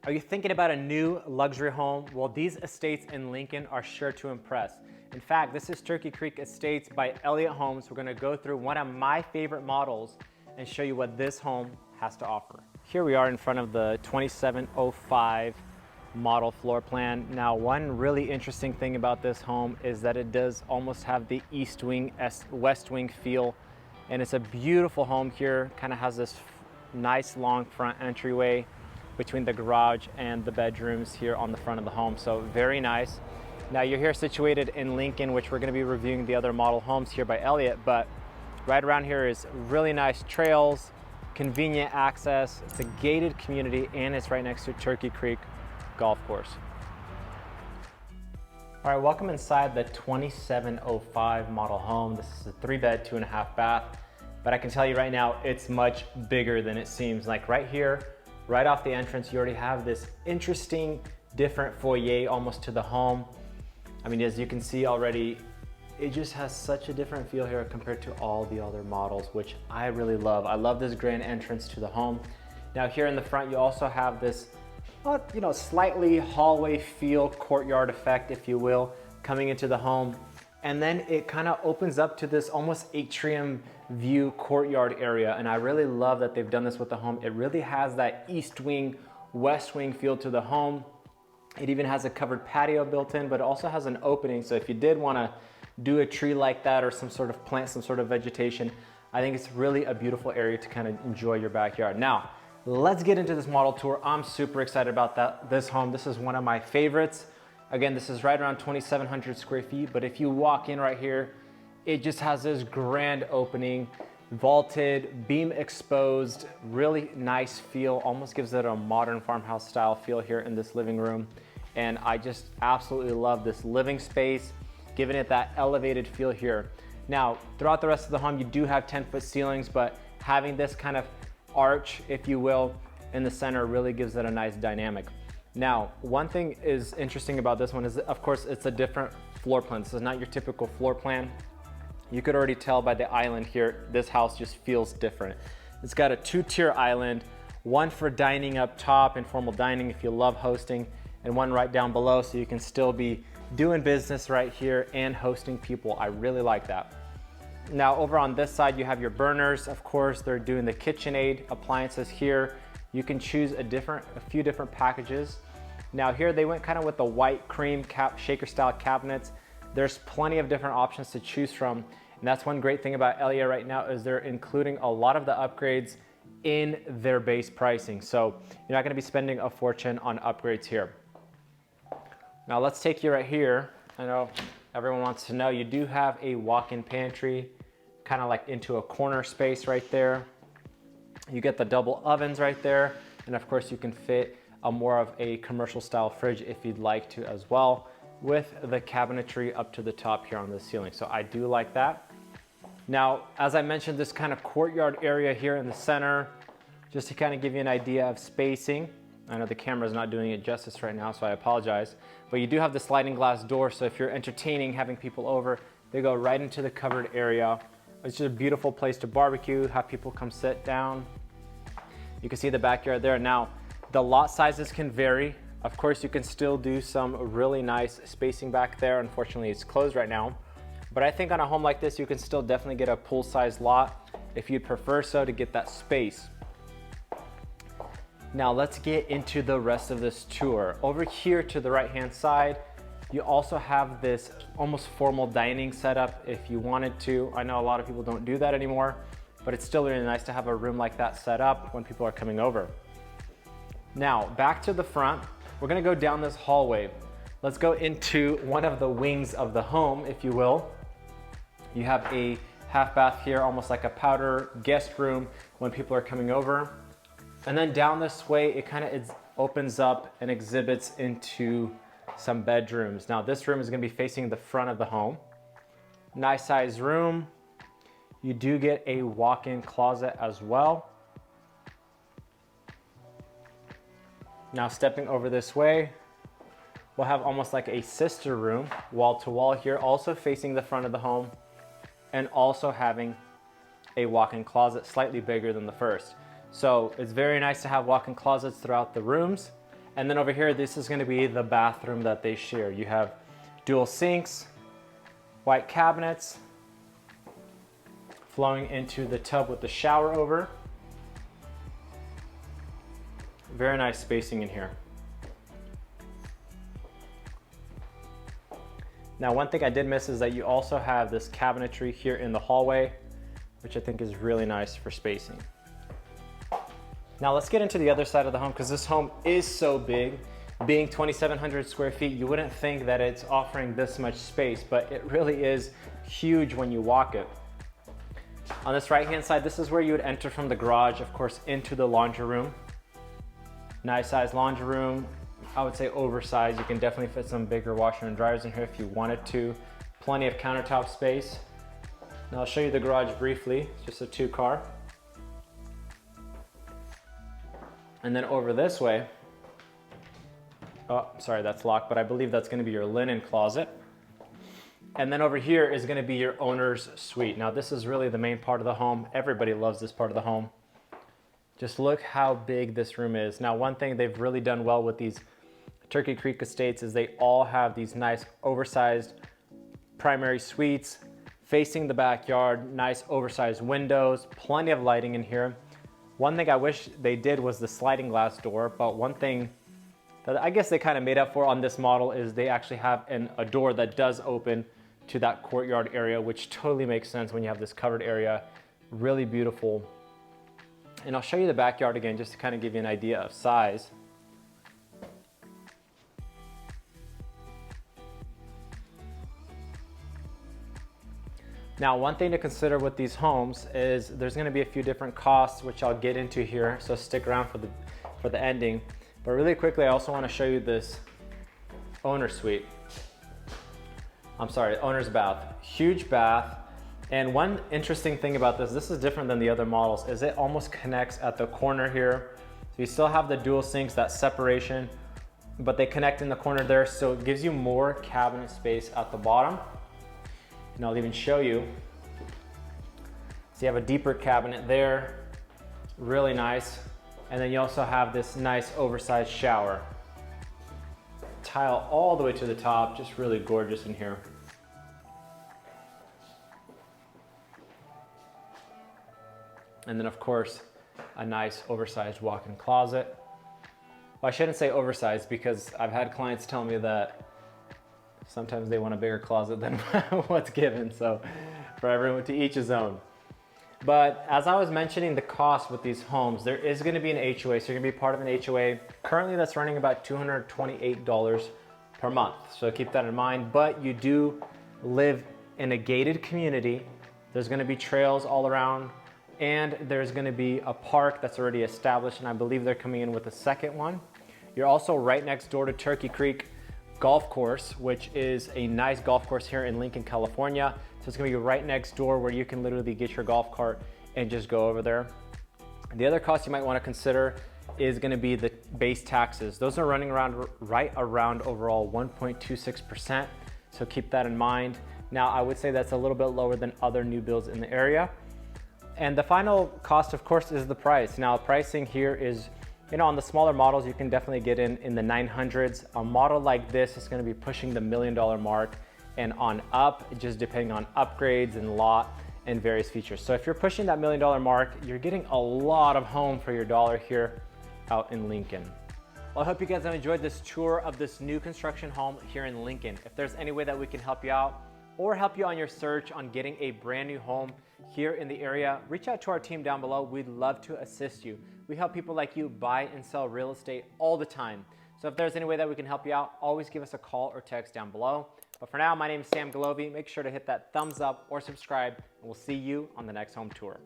Are you thinking about a new luxury home? Well, these estates in Lincoln are sure to impress. In fact, this is Turkey Creek Estates by Elliott Homes. We're gonna go through one of my favorite models and show you what this home has to offer. Here we are in front of the 2705 model floor plan. Now, one really interesting thing about this home is that it does almost have the east wing, west wing feel. And it's a beautiful home here, kind of has this nice long front entryway between the garage and the bedrooms here on the front of the home. So very nice. Now you're here situated in Lincoln, which we're gonna be reviewing the other model homes here by Elliott, but right around here is really nice trails, convenient access. It's a gated community and it's right next to Turkey Creek Golf Course. All right, welcome inside the 2705 model home. This is a 3-bed, 2.5 bath, but I can tell you right now, it's much bigger than it seems. Like right here, right off the entrance, you already have this interesting, different foyer almost to the home. I mean, as you can see already, it just has such a different feel here compared to all the other models, which I really love. I love this grand entrance to the home. Now here in the front, you also have this, slightly hallway feel, courtyard effect, if you will, coming into the home. And then it kind of opens up to this almost atrium view courtyard area. And I really love that they've done this with the home. It really has that east wing, west wing feel to the home. It even has a covered patio built in, but it also has an opening. So if you did want to do a tree like that or some sort of plant, some sort of vegetation, I think it's really a beautiful area to kind of enjoy your backyard. Now, let's get into this model tour. I'm super excited about this home. This is one of my favorites. Again, this is right around 2,700 square feet, but if you walk in right here, it just has this grand opening, vaulted, beam exposed, really nice feel, almost gives it a modern farmhouse style feel here in this living room. And I just absolutely love this living space, giving it that elevated feel here. Now, throughout the rest of the home, you do have 10-foot ceilings, but having this kind of arch, if you will, in the center really gives it a nice dynamic. Now, one thing is interesting about this one is, of course, it's a different floor plan. This is not your typical floor plan. You could already tell by the island here, this house just feels different. It's got a 2-tier island, one for dining up top, informal dining if you love hosting, and one right down below so you can still be doing business right here and hosting people. I really like that. Now over on this side, you have your burners. Of course, they're doing the KitchenAid appliances here. You can choose a few different packages. Now here they went kind of with the white cream shaker style cabinets. There's plenty of different options to choose from. And that's one great thing about Elliott right now is they're including a lot of the upgrades in their base pricing. So you're not gonna be spending a fortune on upgrades here. Now let's take you right here. I know everyone wants to know, you do have a walk-in pantry, kind of like into a corner space right there. You get the double ovens right there. And of course you can fit a more of a commercial style fridge if you'd like to as well, with the cabinetry up to the top here on the ceiling. So I do like that. Now, as I mentioned, this kind of courtyard area here in the center, just to kind of give you an idea of spacing. I know the camera's not doing it justice right now, so I apologize. But you do have the sliding glass door, so if you're entertaining, having people over, they go right into the covered area. It's just a beautiful place to barbecue, have people come sit down. You can see the backyard there. Now, the lot sizes can vary. Of course, you can still do some really nice spacing back there. Unfortunately, it's closed right now. But I think on a home like this, you can still definitely get a pool-sized lot if you'd prefer so to get that space. Now let's get into the rest of this tour. Over here to the right-hand side, you also have this almost formal dining setup if you wanted to. I know a lot of people don't do that anymore, but it's still really nice to have a room like that set up when people are coming over. Now, back to the front, we're gonna go down this hallway. Let's go into one of the wings of the home, if you will. You have a half bath here, almost like a powder guest room when people are coming over. And then down this way, it kind of opens up and exhibits into some bedrooms. Now this room is gonna be facing the front of the home. Nice size room. You do get a walk-in closet as well. Now stepping over this way, we'll have almost like a sister room, wall to wall here, also facing the front of the home, and also having a walk-in closet slightly bigger than the first. So it's very nice to have walk-in closets throughout the rooms. And then over here, this is gonna be the bathroom that they share. You have dual sinks, white cabinets, flowing into the tub with the shower over. Very nice spacing in here. Now, one thing I did miss is that you also have this cabinetry here in the hallway, which I think is really nice for spacing. Now let's get into the other side of the home, because this home is so big. Being 2,700 square feet, you wouldn't think that it's offering this much space, but it really is huge when you walk it. On this right-hand side, this is where you would enter from the garage, of course, into the laundry room. Nice sized laundry room. I would say oversized. You can definitely fit some bigger washer and dryers in here if you wanted to. Plenty of countertop space. Now I'll show you the garage briefly. It's just a 2-car. And then over this way, oh, sorry, that's locked, but I believe that's gonna be your linen closet. And then over here is gonna be your owner's suite. Now this is really the main part of the home. Everybody loves this part of the home. Just look how big this room is. Now, one thing they've really done well with these Turkey Creek estates is they all have these nice oversized primary suites facing the backyard, nice oversized windows, plenty of lighting in here. One thing I wish they did was the sliding glass door, but one thing that I guess they kind of made up for on this model is they actually have a door that does open to that courtyard area, which totally makes sense when you have this covered area. Really beautiful. And I'll show you the backyard again just to kind of give you an idea of size. Now, one thing to consider with these homes is there's going to be a few different costs, which I'll get into here, so stick around for the ending. But really quickly, I also want to show you this owner suite. I'm sorry, owner's bath. Huge bath. And one interesting thing about this is different than the other models, is it almost connects at the corner here. So you still have the dual sinks, that separation, but they connect in the corner there, so it gives you more cabinet space at the bottom. And I'll even show you. So you have a deeper cabinet there, really nice. And then you also have this nice oversized shower. Tile all the way to the top, just really gorgeous in here. And then of course, a nice oversized walk-in closet. Well, I shouldn't say oversized because I've had clients tell me that sometimes they want a bigger closet than what's given. So for everyone, to each his own. But as I was mentioning the cost with these homes, there is gonna be an HOA, so you're gonna be part of an HOA. Currently that's running about $228 per month. So keep that in mind, but you do live in a gated community. There's gonna be trails all around, and there's gonna be a park that's already established, and I believe they're coming in with a second one. You're also right next door to Turkey Creek Golf Course, which is a nice golf course here in Lincoln, California. So it's gonna be right next door where you can literally get your golf cart and just go over there. The other cost you might wanna consider is gonna be the base taxes. Those are running around right around overall 1.26%, so keep that in mind. Now, I would say that's a little bit lower than other new builds in the area. And the final cost, of course, is the price. Now, pricing here is, on the smaller models, you can definitely get in the 900s. A model like this is gonna be pushing the $1 million mark and on up, just depending on upgrades and lot and various features. So if you're pushing that $1 million mark, you're getting a lot of home for your dollar here out in Lincoln. Well, I hope you guys have enjoyed this tour of this new construction home here in Lincoln. If there's any way that we can help you out or help you on your search on getting a brand new home here in the area, reach out to our team down below. We'd love to assist you. We help people like you buy and sell real estate all the time. So if there's any way that we can help you out, always give us a call or text down below. But for now, my name is Sam Golovey. Make sure to hit that thumbs up or subscribe, and we'll see you on the next home tour.